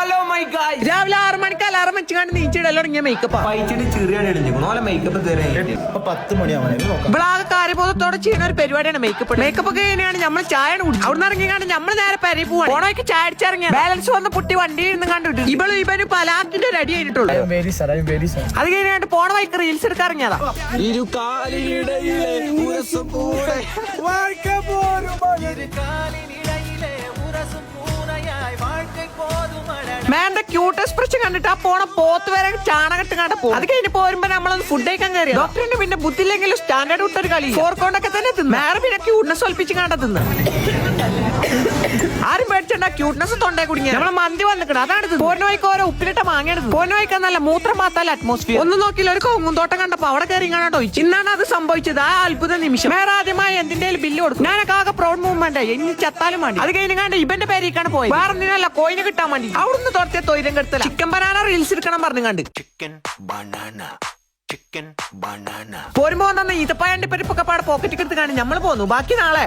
Hello my guys, രാവിലെ 6 മണിക്ക് alarm വെച്ചുകൊണ്ട് നീച്ചിടല്ലോ തുടങ്ങിയ മേക്കപ്പ് പൈച്ചിട്ട് ചെറിയാണ് ഇടിഞ്ഞു ഓലെ മേക്കപ്പ് തരാൻ 10 മണിയാവണേ നോക്കാം. ഇവളാകെ കാര്യബോധത്തോടെ ചെയ്യുന്ന ഒരു പരിപാടിയാണ് മേക്കപ്പ്. മേക്കപ്പ് ഒക്കെ കഴിഞ്ഞാണ് നമ്മൾ ചായ കുടിച്ചു അവിടെ നിന്ന് ഇറങ്ങിയാണ് നമ്മൾ നേരെ പെരി പോവാണ്. ഓണോയ്ക്ക് ചായ അടിച്ചിറങ്ങിയ ബാലൻസ് വന്ന് പുട്ടി വണ്ടി ഇരുന്ന് കണ്ടിട്ട് ഇവന് പലാത്തിന്റെ ഒരു അടി ആയിട്ടുള്ളൂ. I am very sad. അത് കഴിഞ്ഞിട്ട് പോണ വൈക്ക് റീൽസ് എടുക്കാൻ ഇറങ്ങിയതാ. മേന്റെ ക്യൂട്ട് എക്സ്പ്രഷൻ കണ്ടിട്ട് ആ പോണ പോത്ത് വരെ ചാണകട്ട് കണ്ട പോകും. അത് കഴിഞ്ഞ് പോരുമ്പോ നമ്മളൊന്ന് ഫുഡ് കഴിക്കാൻ കയറി. ഡോക്ടറിന് പിന്നെ ബുദ്ധിയില്ലെങ്കിലും സ്റ്റാൻഡേർഡ് വിട്ടൊരു കളി ഫോർക്കോണ്ടൊക്കെ തന്നെ തിന്നു. വേറെ പിന്നെ ക്യൂട്ട്നെസ് ഒൽപ്പിച്ച് കണ്ട തിന്ന്. ആരും പേടിച്ചണ്ട, ക്യൂട്ട്നെസ് തൊണ്ടേ കുടുങ്ങിയ നമ്മളെ മന്തി വന്നിക്കണം. അതാണ് പോരിന് വൈക്ക് ഓരോ ഉപ്പിലിട്ട മാങ്ങയാണ്. പോരിന് വൈക്കാൻ നല്ല മൂത്രം മാത്താല അറ്റ്മോസ്ഫിയർ. ഒന്നും നോക്കിയില്ല, ഒരു കൊങ്ങുന്തോട്ടം കണ്ടപ്പോ അവിടെ കയറി കാണാട്ടോ. ഇന്നാണ് അത് സംഭവിച്ചത്. ആ അത്ഭുത നിമിഷം. വേറെ ആദ്യമായി എന്തിന്റെ ബില്ല് കൊടുക്കും. ഞാനൊക്കെ ആകെ പ്രൗഡ് മൂവ്മെന്റ് ഇനി ചത്താലും വേണ്ടി. അത് കഴിഞ്ഞ് കണ്ട് ഇവന്റെ പേരേക്കാണ് പോയി. വേറെ എന്തിനല്ല കോയിന് കിട്ടാൻ വേണ്ടി. അവിടുന്ന് തോർത്തിയ തൊയിരം കെടുത്തല. ചിക്കൻ ബനാന റീൽസ് എടുക്കണം പറഞ്ഞു കണ്ട് പോരുമ്പോ വന്ന ഈത്തപ്പായണ്ടി പരിപ്പൊക്കെ പാടെ പോക്കറ്റ് എടുത്ത് കാണി നമ്മള് പോന്നു. ബാക്കി നാളെ.